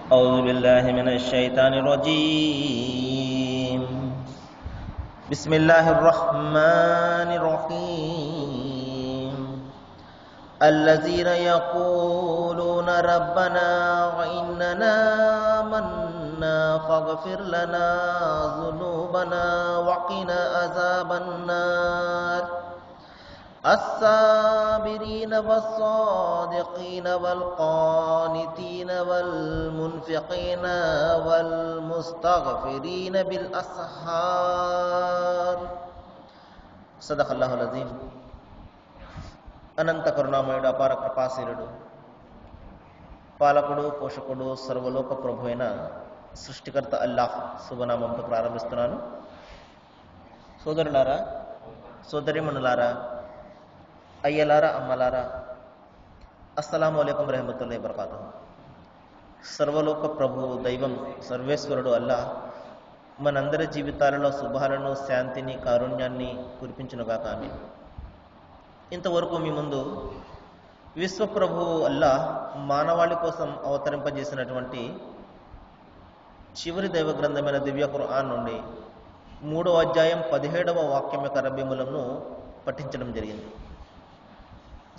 أعوذ بالله من الشيطان الرجيم. بسم الله الرحمن الرحيم. الذين يقولون ربنا وإننا آمنا فاغفر لنا ذنوبنا وقنا عذاب النار الصابرين والصادقين والقانتين والمنفقين والمستغفرين بالأسحار. صدق الله العظيم. అనంత కరుణామయుడు, అపార కృపాశీలుడు, పాలకుడు, పోషకుడు, సర్వలోక ప్రభు అయిన సృష్టికర్త అల్లాహ్ శుభనామంతో ప్రారంభిస్తున్నాను. సోదరులారా, సోదరిమణులారా, అయ్యలారా, అమ్మలారా, అస్సలాము అలైకుం రహమతుల్లాహి వబరకాతుహు. సర్వలోక ప్రభు దైవం సర్వేశ్వరుడు అల్లాహ్ మనందరి జీవితాలలో శుభాలను, శాంతిని, కారుణ్యాన్ని కురిపించునుగాక. ఆమీన్. ఇంతవరకు మీ ముందు విశ్వప్రభు అల్లాహ్ మానవాళి కోసం అవతరింపజేసినటువంటి చివరి దైవ గ్రంథమైన దివ్య ఖురాన్ నుండి 3వ అధ్యాయం 17వ వాక్యం యొక్క రబ్బీములను పఠించడం జరిగింది.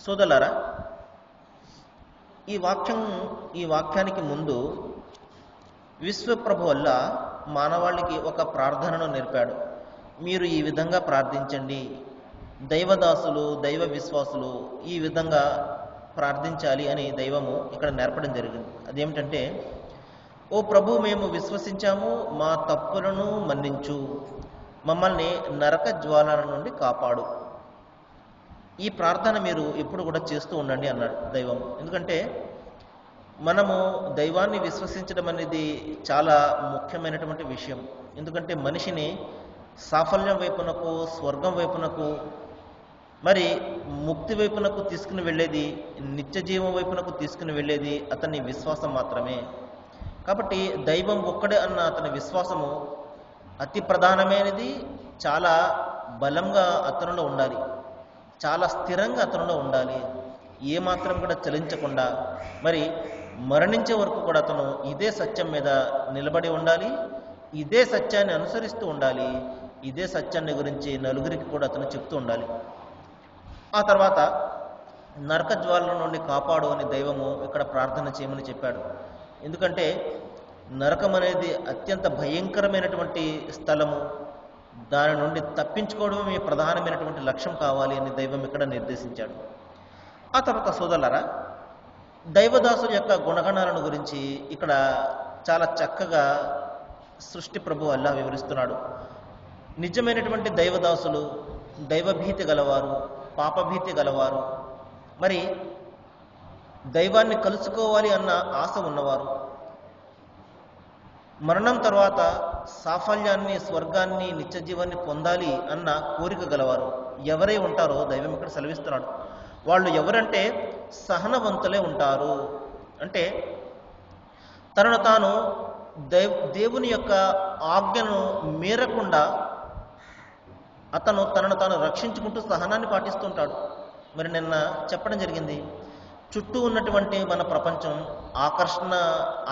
సోదరులారా, ఈ వాక్యానికి ముందు విశ్వప్రభు అల్లాహ్ మానవాళికి ఒక ప్రార్థనను నేర్పాడు. మీరు ఈ విధంగా ప్రార్థించండి, దైవదాసులు, దైవ విశ్వాసులు ఈ విధంగా ప్రార్థించాలి అని దైవము ఇక్కడ నేర్పడం జరిగింది. అదేమిటంటే, ఓ ప్రభు, మేము విశ్వసించాము, మా తప్పులను మన్నించు, మమ్మల్ని నరక జ్వాలల నుండి కాపాడు. ఈ ప్రార్థన మీరు ఎప్పుడు కూడా చేస్తూ ఉండండి అన్నాడు దైవం. ఎందుకంటే మనము దైవాన్ని విశ్వసించడం అనేది చాలా ముఖ్యమైనటువంటి విషయం. ఎందుకంటే మనిషిని సాఫల్యం వైపునకు, స్వర్గం వైపునకు, మరి ముక్తి వైపునకు తీసుకుని వెళ్ళేది, నిత్య జీవం వైపునకు తీసుకుని వెళ్ళేది అతని విశ్వాసం మాత్రమే. కాబట్టి దైవం ఒక్కడే అన్న అతని విశ్వాసము అతి ప్రధానమైనది, చాలా బలంగా అతనిలో ఉండాలి, చాలా స్థిరంగా అతనిలో ఉండాలి. ఏమాత్రం కూడా చలించకుండా మరి మరణించే వరకు కూడా అతను ఇదే సత్యం మీద నిలబడి ఉండాలి, ఇదే సత్యాన్ని అనుసరిస్తూ ఉండాలి, ఇదే సత్యాన్ని గురించి నలుగురికి కూడా అతను చెప్తూ ఉండాలి. ఆ తర్వాత నరక జ్వాలల నుండి కాపాడు అని దైవము ఇక్కడ ప్రార్థన చేయమని చెప్పాడు. ఎందుకంటే నరకం అనేది అత్యంత భయంకరమైనటువంటి స్థలము, దాని నుండి తప్పించుకోవడమే ప్రధానమైనటువంటి లక్ష్యం కావాలి అని దైవం ఇక్కడ నిర్దేశించాడు. ఆ తర్వాత సోదరులారా, దైవదాసుల యొక్క గుణగణాలను గురించి ఇక్కడ చాలా చక్కగా సృష్టి ప్రభు అల్లాహ్ వివరిస్తున్నాడు. నిజమైనటువంటి దైవదాసులు దైవభీతి గలవారు, పాపభీతి గలవారు, మరి దైవాన్ని కలుసుకోవాలి అన్న ఆశ ఉన్నవారు, మరణం తర్వాత సాఫల్యాన్ని, స్వర్గాన్ని, నిత్యజీవాన్ని పొందాలి అన్న కోరిక గలవారు ఎవరై ఉంటారో దైవం ఇక్కడ సెలవిస్తున్నాడు. వాళ్ళు ఎవరంటే సహనవంతులే ఉంటారు. అంటే తనను తాను దేవుని యొక్క ఆజ్ఞను మీరకుండా అతను తనను తాను రక్షించుకుంటూ సహనాన్ని పాటిస్తుంటాడు. మరి నిన్న చెప్పడం జరిగింది, చుట్టూ ఉన్నటువంటి మన ప్రపంచం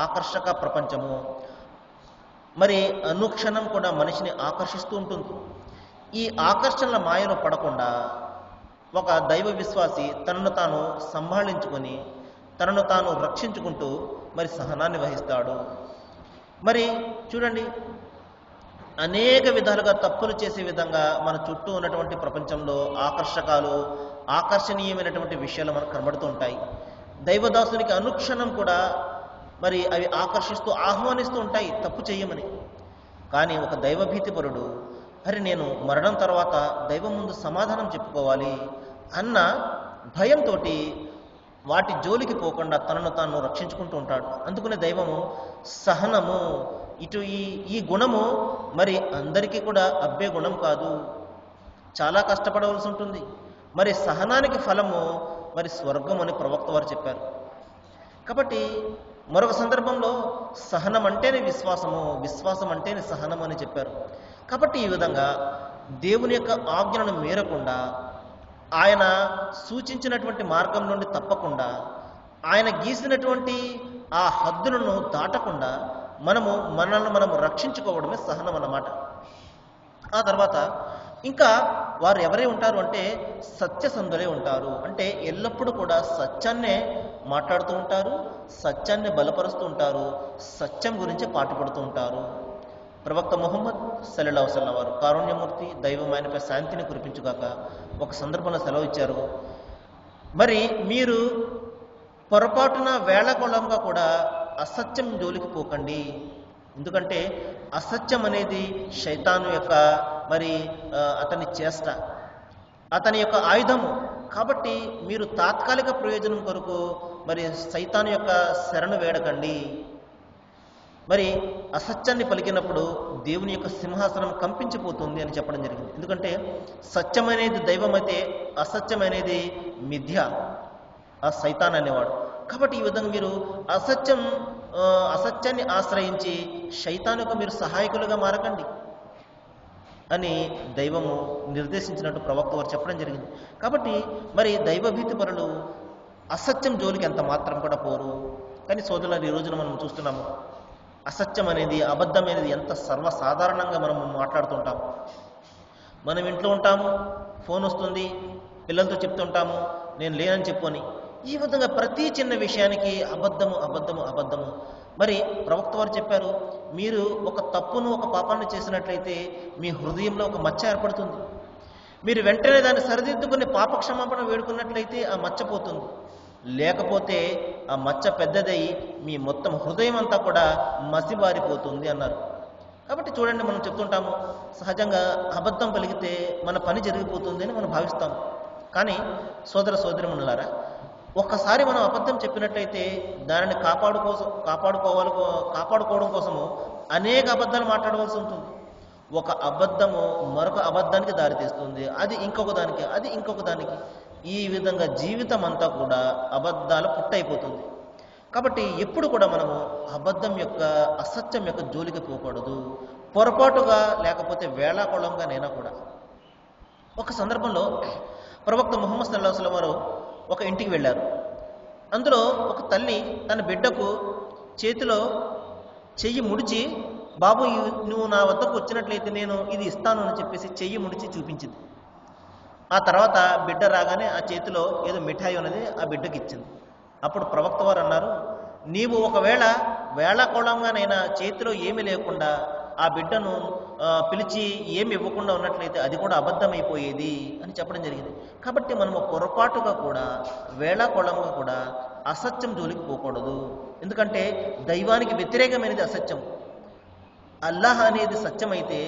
ఆకర్షక ప్రపంచము, మరి అనుక్షణం కూడా మనిషిని ఆకర్షిస్తూ ఉంటుంది. ఈ ఆకర్షణల మాయలో పడకుండా ఒక దైవ విశ్వాసి తనను తాను సంభాళించుకొని తనను తాను రక్షించుకుంటూ మరి సహనాన్ని వహిస్తాడు. మరి చూడండి, అనేక విధాలుగా తప్పులు చేసే విధంగా మన చుట్టూ ఉన్నటువంటి ప్రపంచంలో ఆకర్షణీయమైనటువంటి విషయాలు మనకు కనబడుతూ ఉంటాయి. దైవదాసునికి అనుక్షణం కూడా మరి అవి ఆకర్షిస్తూ ఆహ్వానిస్తూ ఉంటాయి తప్పు చేయమని. కానీ ఒక దైవభీతిపరుడు, అరే నేను మరణం తర్వాత దైవం ముందు సమాధానం చెప్పుకోవాలి అన్న భయంతో వాటి జోలికి పోకుండా తనను తాను రక్షించుకుంటూ ఉంటాడు. అందుకనే దైవము సహనము, ఈ గుణము మరి అందరికీ కూడా అబ్బే గుణం కాదు, చాలా కష్టపడవలసి ఉంటుంది. మరి సహనానికి ఫలము మరి స్వర్గం అని ప్రవక్త వారు చెప్పారు. కాబట్టి మరొక సందర్భంలో సహనం అంటేనే విశ్వాసము, విశ్వాసం అంటేనే సహనం అని చెప్పారు. కాబట్టి ఈ విధంగా దేవుని యొక్క ఆజ్ఞలను మీరకుండా, ఆయన సూచించినటువంటి మార్గం నుండి తప్పకుండా, ఆయన గీసినటువంటి ఆ హద్దులను దాటకుండా మనల్ని మనము రక్షించుకోవడమే సహనం అన్నమాట. ఆ తర్వాత ఇంకా వారు ఎవరై ఉంటారు అంటే సత్యసంధులై ఉంటారు. అంటే ఎల్లప్పుడూ కూడా సత్యాన్నే మాట్లాడుతూ ఉంటారు, సత్యాన్ని బలపరుస్తూ ఉంటారు, సత్యం గురించి పాటుపడుతూ ఉంటారు. ప్రవక్త ముహమ్మద్ సల్లల్లాహు అలైహి వసల్లం వారు కారుణ్యమూర్తి దైవం ఆయనపై శాంతిని కురిపించుగాక ఒక సందర్భంలో సెలవు ఇచ్చారు, మరి మీరు పొరపాటున వేళకోళంగా కూడా అసత్యం జోలికి పోకండి. ఎందుకంటే అసత్యం అనేది శైతాను యొక్క మరి అతని చేష్ట, అతని యొక్క ఆయుధము. కాబట్టి మీరు తాత్కాలిక ప్రయోజనం కొరకు మరి సైతాను యొక్క శరణు వేడకండి. మరి అసత్యాన్ని పలికినప్పుడు దేవుని యొక్క సింహాసనం కంపించిపోతుంది అని చెప్పడం జరిగింది. ఎందుకంటే సత్యం అనేది దైవం అయితే అసత్యం అనేది మిథ్య, ఆ సైతాన్ అనేవాడు. కాబట్టి ఈ విధంగా మీరు అసత్యాన్ని ఆశ్రయించి శైతానుకు మీరు సహాయకులుగా మారకండి అని దైవము నిర్దేశించినట్టు ప్రవక్త వారు చెప్పడం జరిగింది. కాబట్టి మరి దైవభీతి పరులు అసత్యం జోలికి ఎంత మాత్రం కూడా పోరు. కానీ సోదరులు, ఈ రోజున మనం చూస్తున్నాము అసత్యం అనేది, అబద్ధం అనేది ఎంత సర్వసాధారణంగా మనం మాట్లాడుతుంటాం. మనం ఇంట్లో ఉంటాము, ఫోన్ వస్తుంది, పిల్లలతో చెప్తుంటాము నేను లేనని చెప్పుకొని. ఈ విధంగా ప్రతి చిన్న విషయానికి అబద్ధము అబద్ధము అబద్ధము. మరి ప్రవక్త వారు చెప్పారు, మీరు ఒక తప్పును ఒక పాపాన్ని చేసినట్లయితే మీ హృదయంలో ఒక మచ్చ ఏర్పడుతుంది. మీరు వెంటనే దాన్ని సరిదిద్దుకుని పాపక్షమాపణ వేడుకున్నట్లయితే ఆ మచ్చ పోతుంది. లేకపోతే ఆ మచ్చ పెద్దదై మీ మొత్తం హృదయం అంతా కూడా మసిబారిపోతుంది అన్నారు. కాబట్టి చూడండి, మనం చెప్తుంటాము సహజంగా అబద్ధం పలికితే మన పని జరిగిపోతుంది అని మనం భావిస్తాము. కానీ సోదర సోదరిమణులారా, ఒక్కసారి మనం అబద్ధం చెప్పినట్లయితే దానిని కాపాడుకోవడం కోసము అనేక అబద్ధాలు మాట్లాడవలసి ఉంటుంది. ఒక అబద్ధము మరొక అబద్ధానికి దారితీస్తుంది, అది ఇంకొక దానికి. ఈ విధంగా జీవితం అంతా కూడా అబద్ధాల పుట్టయిపోతుంది. కాబట్టి ఎప్పుడు కూడా మనము అసత్యం యొక్క జోలికి పోకూడదు, పొరపాటుగా లేకపోతే వేళాకోళంగానైనా కూడా. ఒక సందర్భంలో ప్రవక్త ముహమ్మద్ సల్లల్లాహు అలైహి వసల్లం వారు ఒక ఇంటికి వెళ్ళారు. అందులో ఒక తల్లి తన బిడ్డకు చేతిలో చెయ్యి ముడిచి, బాబు నువ్వు నా వద్దకు వచ్చినట్లయితే నేను ఇది ఇస్తాను అని చెప్పేసి చెయ్యి ముడిచి చూపించింది. ఆ తర్వాత బిడ్డ రాగానే ఆ చేతిలో ఏదో మిఠాయి ఉన్నది ఆ బిడ్డకి ఇచ్చింది. అప్పుడు ప్రవక్త వారు అన్నారు, నీవు ఒకవేళ వేళాకోళంగానైనా చేతిలో ఏమీ లేకుండా ఆ బిడ్డను పిలిచి ఏమి ఇవ్వకుండా ఉన్నట్లయితే అది కూడా అబద్ధమైపోయేది అని చెప్పడం జరిగింది. కాబట్టి మనము పొరపాటుగా కూడా వేళాకోళంగా కూడా అసత్యం జోలికి పోకూడదు. ఎందుకంటే దైవానికి వ్యతిరేకమైనది అసత్యం. అల్లాహ్ అనేది సత్యమైతే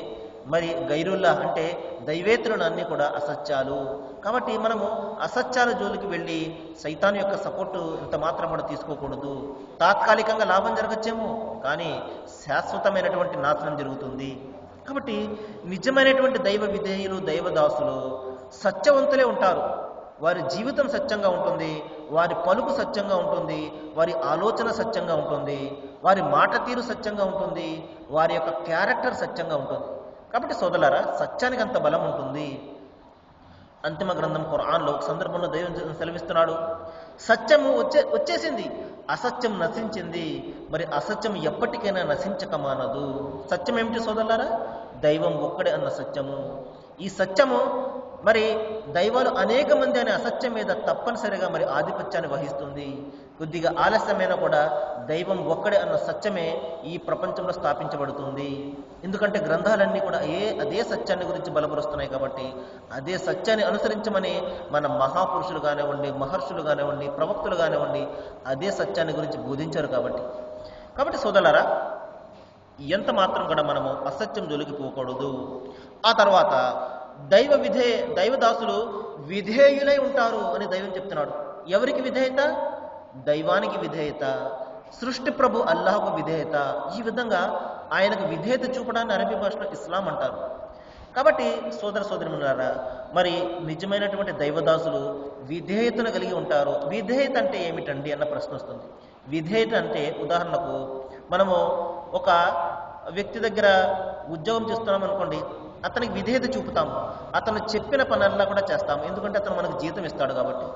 మరి గైరుల్లాహ్ అంటే దైవేతరులు అన్నీ కూడా అసత్యాలు. కాబట్టి మనము అసత్యాల జోలికి వెళ్ళి సైతాన్ యొక్క సపోర్టు ఇంత మాత్రం కూడా తీసుకోకూడదు. తాత్కాలికంగా లాభం జరగచ్చేమో, కానీ శాశ్వతమైనటువంటి నాశనం జరుగుతుంది. కాబట్టి నిజమైనటువంటి దైవ విధేయులు దైవదాసులు సత్యవంతులే ఉంటారు. వారి జీవితం సత్యంగా ఉంటుంది, వారి పలుకు సత్యంగా ఉంటుంది, వారి ఆలోచన సత్యంగా ఉంటుంది, వారి మాట తీరు సత్యంగా ఉంటుంది, వారి యొక్క క్యారెక్టర్ సత్యంగా ఉంటుంది. కాబట్టి సోదరులారా, సత్యానికి అంత బలం ఉంటుంది. అంతిమ గ్రంథం ఖురాన్లో ఒక సందర్భంలో దైవం సెలవిస్తున్నాడు, సత్యము వచ్చేసింది, అసత్యం నశించింది, మరి అసత్యం ఎప్పటికైనా నశించక మానదు. సత్యం ఏమిటి సోదరులారా? దైవం ఒక్కడే అన్న సత్యము. ఈ సత్యము మరి దైవాలు అనేక మంది అనే అసత్యం మీద తప్పనిసరిగా మరి ఆధిపత్యాన్ని వహిస్తుంది. కొద్దిగా ఆలస్యమైన కూడా దైవం ఒక్కడే అన్న సత్యమే ఈ ప్రపంచంలో స్థాపించబడుతుంది. ఎందుకంటే గ్రంథాలన్నీ కూడా అదే సత్యాన్ని గురించి బలపరుస్తున్నాయి. కాబట్టి అదే సత్యాన్ని అనుసరించమని మన మహాపురుషులు కానివ్వండి, మహర్షులు కానివ్వండి, ప్రవక్తులు కానివ్వండి అదే సత్యాన్ని గురించి బోధించారు. కాబట్టి సోదరులారా, ఎంత మాత్రం కూడా మనము అసత్యం జోలికి పోకూడదు. ఆ తర్వాత దైవదాసులు విధేయులై ఉంటారు అని దైవం చెప్తున్నాడు. ఎవరికి విధేయత? దైవానికి విధేయత, సృష్టి ప్రభు అల్లాహకు విధేయత. ఈ విధంగా ఆయనకు విధేయత చూపడాన్ని అరబీ భాషలో ఇస్లాం అంటారు. కాబట్టి సోదర సోదరిమణులారా, మరి నిజమైనటువంటి దైవదాసులు విధేయతను కలిగి ఉంటారు. విధేయత అంటే ఏమిటండి అన్న ప్రశ్న వస్తుంది. విధేయత అంటే ఉదాహరణకు మనము ఒక వ్యక్తి దగ్గర ఉద్యోగం చేస్తున్నాం అనుకోండి, అతనికి విధేయత చూపుతాము, అతను చెప్పిన పనల్లా కూడా చేస్తాము, ఎందుకంటే అతను మనకు జీతం ఇస్తాడు కాబట్టి.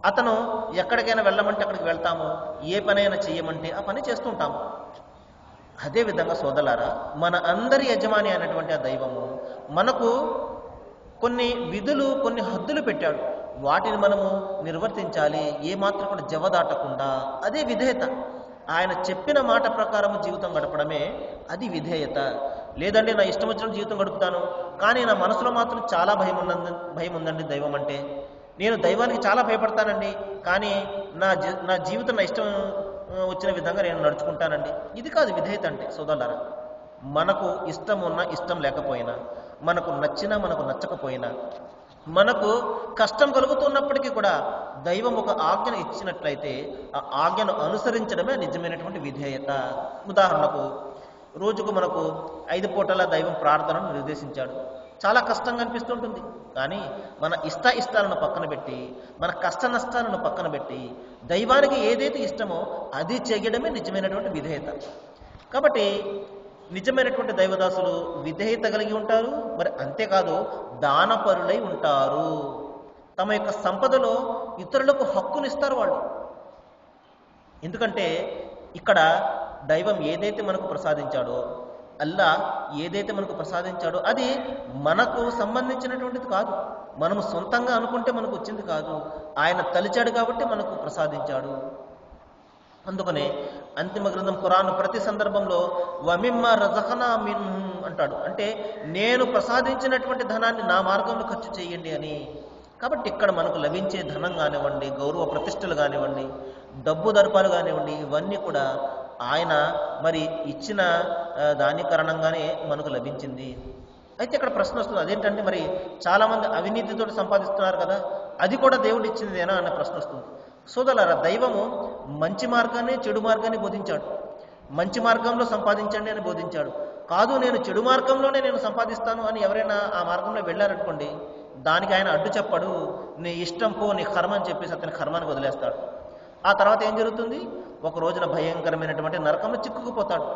అతను ఎక్కడికైనా వెళ్ళమంటే అక్కడికి వెళ్తాము, ఏ పనైనా చేయమంటే ఆ పని చేస్తుంటాము. అదేవిధంగా సోదరులారా, మన అందరి యజమాని అయినటువంటి ఆ దైవము మనకు కొన్ని విధులు, కొన్ని హద్దులు పెట్టాడు. వాటిని మనము నిర్వర్తించాలి, ఏ మాత్రం కూడా జవదాటకుండా. అదే విధేయత. ఆయన చెప్పిన మాట ప్రకారం జీవితం గడపడమే అది విధేయత. లేదండి నా ఇష్టం వచ్చిన జీవితం గడుపుతాను, కానీ నా మనసులో మాత్రం చాలా భయం ఉందండి దైవం అంటే. నేను దైవానికి చాలా భయపడతానండి, కానీ నా జీవితం నా ఇష్టం వచ్చిన విధంగా నేను నడుచుకుంటానండి. ఇది కాదు విధేయత అంటే సోదరులారా. మనకు ఇష్టం ఉన్నా ఇష్టం లేకపోయినా, మనకు నచ్చినా మనకు నచ్చకపోయినా, మనకు కష్టం కలుగుతున్నప్పటికీ కూడా దైవం ఒక ఆజ్ఞను ఇచ్చినట్లయితే ఆ ఆజ్ఞను అనుసరించడమే నిజమైనటువంటి విధేయత. ఉదాహరణకు రోజుకు మనకు 5 పూటల దైవం ప్రార్థనను నిర్దేశించాడు. చాలా కష్టంగా అనిపిస్తుంటుంది, కానీ మన ఇష్టాలను పక్కన పెట్టి, మన కష్ట నష్టాలను పక్కన పెట్టి దైవానికి ఏదైతే ఇష్టమో అది చేయడమే నిజమైనటువంటి విధేయత. కాబట్టి నిజమైనటువంటి దైవదాసులు విధేయత కలిగి ఉంటారు. మరి అంతేకాదు దానపరులై ఉంటారు. తమ యొక్క సంపదలో ఇతరులకు హక్కునిస్తారు వాళ్ళు. ఎందుకంటే ఇక్కడ దైవం ఏదైతే మనకు ప్రసాదించాడో, అల్లా ఏదైతే మనకు ప్రసాదించాడో అది మనకు సంబంధించినటువంటిది కాదు, మనము సొంతంగా అనుకుంటే మనకు వచ్చింది కాదు. ఆయన తలిచాడు కాబట్టి మనకు ప్రసాదించాడు. అందుకనే అంతిమ గ్రంథం ఖురాన్ ప్రతి సందర్భంలో వమిమ్మా రజఖనా మిన్ అంటాడు. అంటే నేను ప్రసాదించినటువంటి ధనాన్ని నా మార్గంలో ఖర్చు చేయండి అని. కాబట్టి ఇక్కడ మనకు లభించే ధనం కానివ్వండి, గౌరవ ప్రతిష్టలు కానివ్వండి, డబ్బు దర్పాలు కానివ్వండి, ఇవన్నీ కూడా ఆయన మరి ఇచ్చిన దాని కారణంగానే మనకు లభించింది. అయితే ఇక్కడ ప్రశ్న వస్తుంది, అదేంటంటే మరి చాలామంది అవినీతితో సంపాదిస్తున్నారు కదా, అది కూడా దేవుడు ఇచ్చిందేనా అనే ప్రశ్న వస్తుంది. సోదరులారా, దైవము మంచి మార్గాన్ని చెడు మార్గాన్ని బోధించాడు. మంచి మార్గంలో సంపాదించండి అని బోధించాడు. కాదు నేను చెడు మార్గంలోనే నేను సంపాదిస్తాను అని ఎవరైనా ఆ మార్గంలో వెళ్ళారనుకోండి, దానికి ఆయన అడ్డు చెప్పాడు. నీ ఇష్టం పో, నీ కర్మ అని చెప్పేసి అతని కర్మాన్ని వదిలేస్తాడు. ఆ తర్వాత ఏం జరుగుతుంది? ఒక రోజున భయంకరమైనటువంటి నరకంలో చిక్కుకుపోతాడు.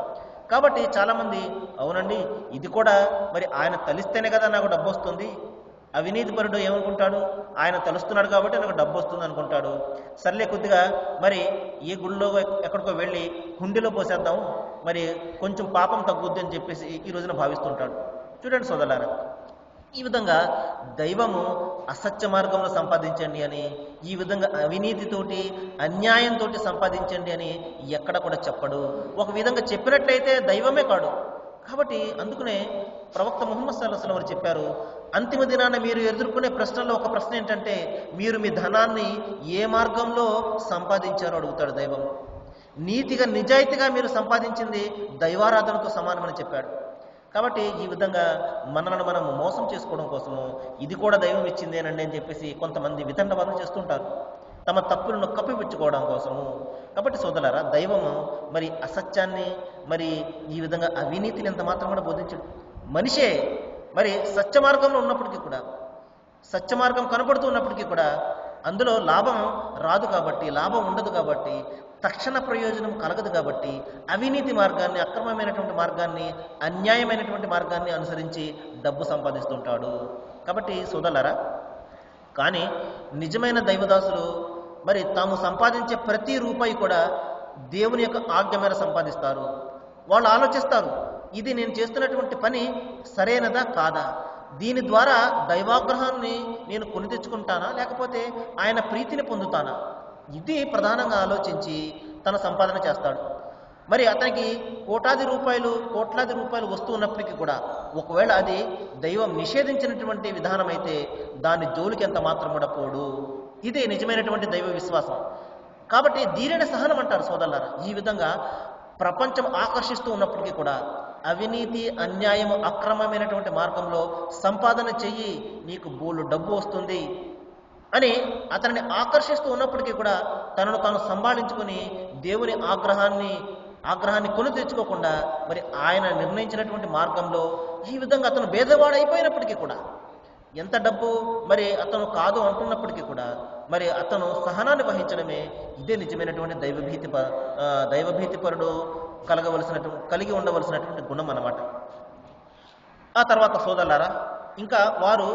కాబట్టి చాలామంది అవునండి ఇది కూడా మరి ఆయన తలిస్తేనే కదా నాకు డబ్బు వస్తుంది. అవినీతి పరుడు ఏమనుకుంటాడు? ఆయన తలుస్తున్నాడు కాబట్టి నాకు డబ్బు వస్తుంది అనుకుంటాడు. సర్లే కొద్దిగా మరి ఏ గుళ్ళో ఎక్కడికో వెళ్ళి హుండీలో పోసేద్దాం, మరి కొంచెం పాపం తగ్గుద్ది అని చెప్పేసి ఈ రోజున భావిస్తుంటాడు. చూడండి సోదరులారా, ఈ విధంగా దైవము అసత్య మార్గంలో సంపాదించండి అని, ఈ విధంగా అవినీతితోటి అన్యాయంతో సంపాదించండి అని ఎక్కడ కూడా చెప్పడు. ఒక విధంగా చెప్పినట్లయితే దైవమే కాడు. కాబట్టి అందుకనే ప్రవక్త ముహమ్మద్ సల్లల్లాహు అలైహి వసల్లం వారు చెప్పారు, అంతిమ దినాన మీరు ఎదుర్కొనే ప్రశ్నలో ఒక ప్రశ్న ఏంటంటే మీరు మీ ధనాన్ని ఏ మార్గంలో సంపాదించారో అడుగుతాడు దైవం. నీతిగా నిజాయితీగా మీరు సంపాదించింది దైవారాధనతో సమానమని చెప్పాడు. కాబట్టి ఈ విధంగా మనల్ని మనం మోసం చేసుకోవడం కోసము ఇది కూడా దైవం ఇచ్చిందేనండి అని చెప్పేసి కొంతమంది వితండవాదం చేస్తుంటారు, తమ తప్పులను కప్పిపుచ్చుకోవడం కోసము. కాబట్టి సోదరులారా, దైవము మరి అసత్యాన్ని మరి ఈ విధంగా అవినీతిని ఎంత మాత్రం కూడా బోధించడు. మనిషే మరి సత్య మార్గంలో ఉన్నప్పటికీ కూడా, సత్య మార్గం కనపడుతూ ఉన్నప్పటికీ కూడా అందులో లాభం రాదు కాబట్టి, లాభం ఉండదు కాబట్టి, తక్షణ ప్రయోజనం కలగదు కాబట్టి అవినీతి మార్గాన్ని, అక్రమమైనటువంటి మార్గాన్ని, అన్యాయమైనటువంటి మార్గాన్ని అనుసరించి డబ్బు సంపాదిస్తుంటాడు. కాబట్టి సోదరులారా, కానీ నిజమైన దైవదాసులు మరి తాము సంపాదించే ప్రతి రూపాయి కూడా దేవుని యొక్క ఆజ్ఞ మేర సంపాదిస్తారు. వాళ్ళు ఆలోచిస్తారు, ఇది నేను చేస్తున్నటువంటి పని సరైనదా కాదా, దీని ద్వారా దైవాగ్రహాన్ని నేను కొని తెచ్చుకుంటానా లేకపోతే ఆయన ప్రీతిని పొందుతానా, ఇది ప్రధానంగా ఆలోచించి తన సంపాదన చేస్తాడు. మరి అతనికి కోట్లాది రూపాయలు వస్తూ ఉన్నప్పటికీ కూడా ఒకవేళ అది దైవం నిషేధించినటువంటి విధానం అయితే దాని జోలికి ఎంత మాత్రం కూడా పోడు. ఇదే నిజమైనటువంటి దైవ విశ్వాసం. కాబట్టి దీనిని సహనం అంటారు సోదరులారా. ఈ విధంగా ప్రపంచం ఆకర్షిస్తూ ఉన్నప్పటికీ కూడా అవినీతి, అన్యాయం, అక్రమమైనటువంటి మార్గంలో సంపాదన చెయ్యి, నీకు బోళ్ళు డబ్బు వస్తుంది అని అతనిని ఆకర్షిస్తూ ఉన్నప్పటికీ కూడా తనను తాను సంభాళించుకొని దేవుని ఆగ్రహాన్ని కొని తెచ్చుకోకుండా మరి ఆయన నిర్ణయించినటువంటి మార్గంలో ఈ విధంగా అతను భేదవాడైపోయినప్పటికీ కూడా, ఎంత డబ్బు మరి అతను కాదు అంటున్నప్పటికీ కూడా మరి అతను సహనాన్ని వహించడమే ఇదే నిజమైనటువంటి దైవభీతిపరుడు కలిగి ఉండవలసినటువంటి గుణం అన్నమాట. ఆ తర్వాత సోదరులారా, ఇంకా వారు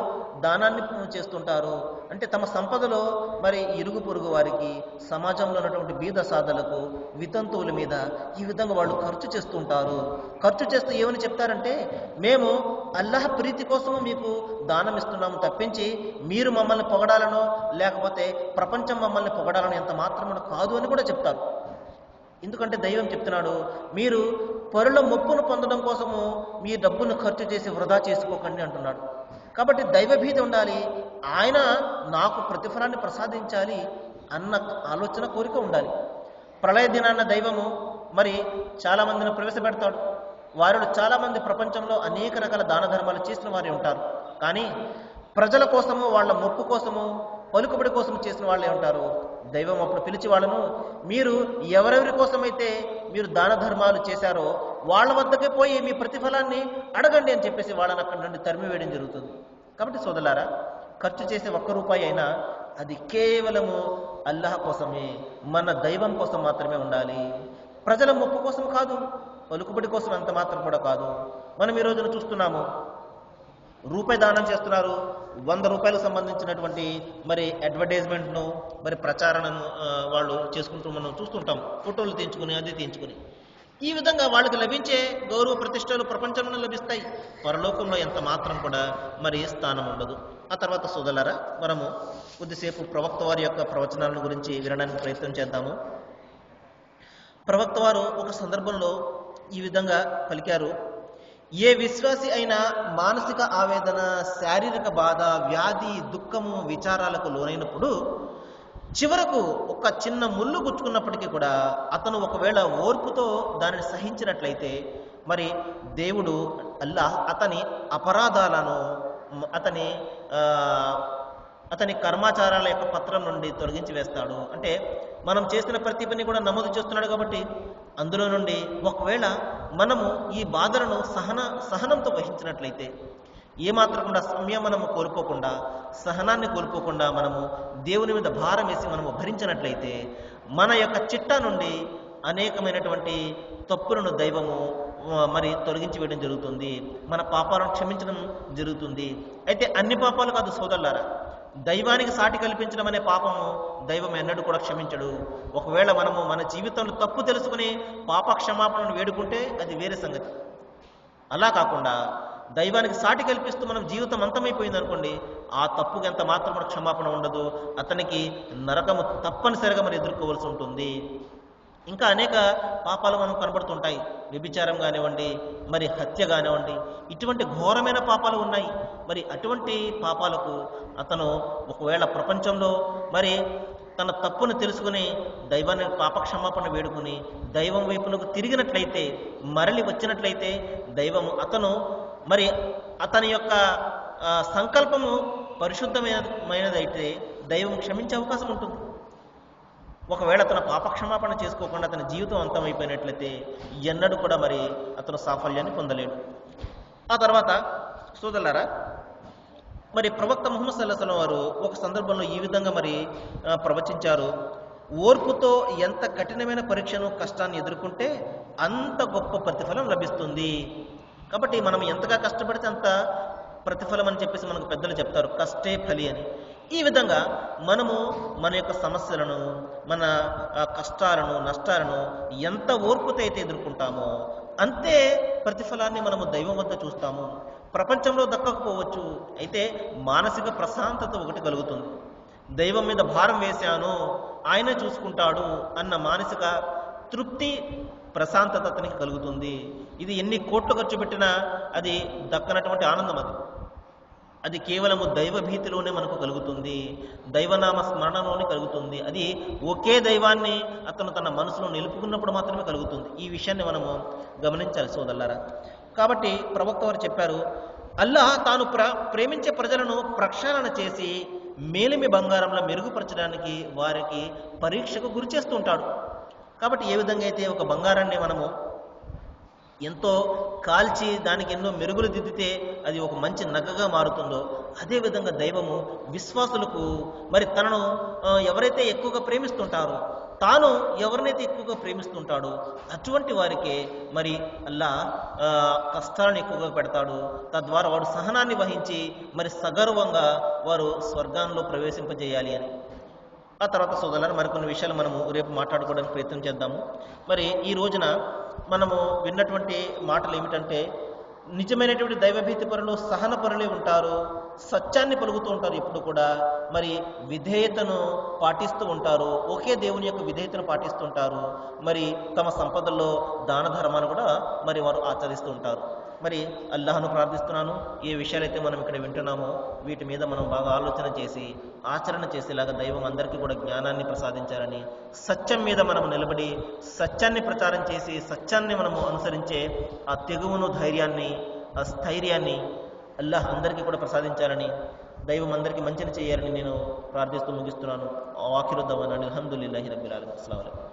దానాన్ని చేస్తుంటారు. అంటే తమ సంపదలో మరి ఇరుగు పొరుగు వారికి, సమాజంలో ఉన్నటువంటి బీద సాధలకు, వితంతువుల మీద ఈ విధంగా వాళ్ళు ఖర్చు చేస్తుంటారు. ఖర్చు చేస్తూ ఏమని చెప్తారంటే, మేము అల్లాహ్ ప్రీతి కోసము మీకు దానం ఇస్తున్నాము తప్పించి మీరు మమ్మల్ని పొగడాలనో లేకపోతే ప్రపంచం మమ్మల్ని పొగడాలనో ఎంత మాత్రమున కాదు అని కూడా చెప్తారు. ఎందుకంటే దైవం చెప్తున్నాడు, మీరు పరుల మొప్పును పొందడం కోసము మీ డబ్బును ఖర్చు చేసి వృధా చేసుకోకండి అంటున్నాడు. కాబట్టి దైవభీతి ఉండాలి, ఆయన నాకు ప్రతిఫలాన్ని ప్రసాదించాలి అన్న ఆలోచన, కోరిక ఉండాలి. ప్రళయ దినాన్న దైవము మరి చాలామందిని ప్రవేశపెడతాడు. వారిలో చాలామంది ప్రపంచంలో అనేక రకాల దాన ధర్మాలు చేసిన వారే ఉంటారు. కానీ ప్రజల కోసము, వాళ్ళ మొక్కు కోసము, పలుకుబడి కోసం చేసిన వాళ్ళే ఉంటారు. దైవం అప్పుడు పిలిచి వాళ్ళను, మీరు ఎవరెవరి కోసమైతే మీరు దాన ధర్మాలు చేశారో వాళ్ళ వద్దకే పోయి మీ ప్రతిఫలాన్ని అడగండి అని చెప్పేసి వాళ్ళని అక్కడి నుండి తరిమి వేయడం జరుగుతుంది. కాబట్టి సోదరులారా, ఖర్చు చేసే ₹1 అయినా అది కేవలము అల్లాహ్ కోసమే, మన దైవం కోసం మాత్రమే ఉండాలి. ప్రజల మొక్కు కోసం కాదు, పలుకుబడి కోసం అంత మాత్రం కూడా కాదు. మనం ఈ రోజున చూస్తున్నాము, రూపాయి దానం చేస్తున్నారు, ₹100 సంబంధించినటువంటి మరి అడ్వర్టైజ్మెంట్ను మరి ప్రచారణను వాళ్ళు చేసుకుంటూ మనం చూస్తుంటాం. ఫోటోలు తీయించుకుని, అది తీయించుకుని. ఈ విధంగా వాళ్ళకి లభించే గౌరవ ప్రతిష్టలు ప్రపంచంలో లభిస్తాయి, పరలోకంలో ఎంత మాత్రం కూడా మరి స్థానం ఉండదు. ఆ తర్వాత సోదరులారా, మనము కొద్దిసేపు ప్రవక్త వారి యొక్క ప్రవచనాలను గురించి వినడానికి ప్రయత్నం చేద్దాము. ప్రవక్త వారు ఒక సందర్భంలో ఈ విధంగా పలికారు, ఏ విశ్వాసి అయినా మానసిక ఆవేదన, శారీరక బాధ, వ్యాధి, దుఃఖము, విచారాలకు లోనైనప్పుడు చివరకు ఒక చిన్న ముళ్ళు గుచ్చుకున్నప్పటికీ కూడా అతను ఒకవేళ ఓర్పుతో దానిని సహించినట్లయితే మరి దేవుడు అల్లాహ్ అతని అపరాధాలను, అతని కర్మాచారాల యొక్క పత్రం నుండి తొలగించి వేస్తాడు. అంటే మనం చేసిన ప్రతి పని కూడా నమోదు చేస్తున్నాడు. కాబట్టి అందులో నుండి ఒకవేళ మనము ఈ బాధలను సహనంతో వహించినట్లయితే, ఏమాత్రం కూడా సంయమనము కోల్పోకుండా, సహనాన్ని కోల్పోకుండా మనము దేవుని మీద భారం వేసి మనము భరించినట్లయితే మన యొక్క చిట్టా నుండి అనేకమైనటువంటి తప్పులను దైవము మరి తొలగించి వేయడం జరుగుతుంది, మన పాపాలను క్షమించడం జరుగుతుంది. అయితే అన్ని పాపాలు కాదు సోదరులారా, దైవానికి సాటి కల్పించడం అనే పాపము దైవం ఎన్నడూ కూడా క్షమించడు. ఒకవేళ మనము మన జీవితంలో తప్పు తెలుసుకుని పాప క్షమాపణను వేడుకుంటే అది వేరే సంగతి. అలా కాకుండా దైవానికి సాటి కల్పిస్తూ మనం జీవితం అంతమైపోయింది అనుకోండి, ఆ తప్పుకి ఎంత మాత్రం కూడా క్షమాపణ ఉండదు, అతనికి నరకము తప్పనిసరిగా మరి ఎదుర్కోవాల్సి ఉంటుంది. ఇంకా అనేక పాపాలు మనకు కనబడుతుంటాయి. వ్యభిచారం కానివ్వండి, మరి హత్య కానివ్వండి, ఇటువంటి ఘోరమైన పాపాలు ఉన్నాయి. మరి అటువంటి పాపాలకు అతను ఒకవేళ ప్రపంచంలో మరి తన తప్పును తెలుసుకుని దైవాన్ని పాపక్షమాపణ వేడుకుని దైవం వైపునకు తిరిగినట్లయితే, మరలి వచ్చినట్లయితే అతను మరి అతని యొక్క సంకల్పము పరిశుద్ధమైనదైతే దైవం క్షమించే అవకాశం ఉంటుంది. ఒకవేళ అతను పాపక్షమాపణ చేసుకోకుండా అతని జీవితం అంతమైపోయినట్లయితే ఎన్నడూ కూడా మరి అతను సాఫల్యాన్ని పొందలేడు. ఆ తర్వాత సోదరులారా, మరి ప్రవక్త ముహమ్మద్ సల్లల్లాహు అలైహి వసల్లం వారు ఒక సందర్భంలో ఈ విధంగా మరి ప్రవచించారు, ఓర్పుతో ఎంత కఠినమైన పరీక్షను, కష్టాన్ని ఎదుర్కొంటే అంత గొప్ప ప్రతిఫలం లభిస్తుంది. కాబట్టి మనం ఎంతగా కష్టపడితే అంత ప్రతిఫలం అని చెప్పేసి మనకు పెద్దలు చెప్తారు, కష్టే ఫలి అని. ఈ విధంగా మనము మన యొక్క సమస్యలను, మన కష్టాలను, నష్టాలను ఎంత ఓర్పుతో అయితే ఎదుర్కొంటామో అంతే ప్రతిఫలాన్ని మనము దైవం వద్ద చూస్తాము. ప్రపంచంలో దక్కకపోవచ్చు, అయితే మానసిక ప్రశాంతత ఒకటి కలుగుతుంది. దైవం మీద భారం వేశాను, ఆయనే చూసుకుంటాడు అన్న మానసిక తృప్తి, ప్రశాంతత అతనికి కలుగుతుంది. ఇది ఎన్ని కోట్లు ఖర్చు పెట్టినా అది దక్కనటువంటి ఆనందం. అది కేవలము దైవభీతిలోనే మనకు కలుగుతుంది, దైవనామ స్మరణలోనే కలుగుతుంది. అది ఒకే దైవాన్ని అతను తన మనసులో నిలుపుకున్నప్పుడు మాత్రమే కలుగుతుంది. ఈ విషయాన్ని మనము గమనించాలి సోదరులారా. కాబట్టి ప్రవక్త వారు చెప్పారు, అల్లాహ్ తాను ప్రేమించే ప్రజలను ప్రక్షాళన చేసి మేలిమి బంగారంలో మెరుగుపరచడానికి వారికి పరీక్షకు గురి చేస్తుంటాడు. కాబట్టి ఏ విధంగా అయితే ఒక బంగారాన్ని మనము ఎంతో కాల్చి దానికి ఎన్నో మెరుగులు దిద్దితే అది ఒక మంచి నగగా మారుతుందో, అదేవిధంగా దైవము విశ్వాసులకు మరి తనను ఎవరైతే ఎక్కువగా ప్రేమిస్తుంటారో తాను ఎవరినైతే ఎక్కువగా ప్రేమిస్తుంటాడో అటువంటి వారికే మరి అల్లా కష్టాలను ఎక్కువగా పెడతాడు. తద్వారా వాడు సహనాన్ని వహించి మరి సగర్వంగా వారు స్వర్గాల్లో ప్రవేశింపజేయాలి అని. ఆ తర్వాత సోదరులారా, మరికొన్ని విషయాలు మనము రేపు మాట్లాడుకోవడానికి ప్రయత్నం చేద్దాము. మరి ఈ రోజున మనము విన్నటువంటి మాటలు ఏమిటంటే, నిజమైనటువంటి దైవభీతి పరులు సహన పరులే ఉంటారు, సత్యాన్ని పలుకుతూ ఉంటారు, ఎప్పుడు కూడా మరి విధేయతను పాటిస్తూ ఉంటారు, ఒకే దేవుని యొక్క విధేయతను పాటిస్తుంటారు, మరి తమ సంపదల్లో దాన ధర్మాలు కూడా మరి వారు ఆచరిస్తూ ఉంటారు. మరి అల్లాహ్ను ప్రార్థిస్తున్నాను, ఏ విషయాలైతే మనం ఇక్కడ వింటున్నామో వీటి మీద మనం బాగా ఆలోచన చేసి ఆచరణ చేసేలాగా దైవం అందరికీ కూడా జ్ఞానాన్ని ప్రసాదించాలని, సత్యం మీద మనం నిలబడి సత్యాన్ని ప్రచారం చేసి సత్యాన్ని మనము అనుసరించే ఆ తెగువను, ధైర్యాన్ని, ఆ స్థైర్యాన్ని అల్లాహ్ అందరికీ కూడా ప్రసాదించాలని, దైవం అందరికీ మంచిని చేయాలని నేను ప్రార్థిస్తూ ముగిస్తున్నాను. ఆఖిరు దవానా అల్హమ్దులిల్లాహి రబ్బిల్ ఆలమీన్. అస్సలాము అలైకుం.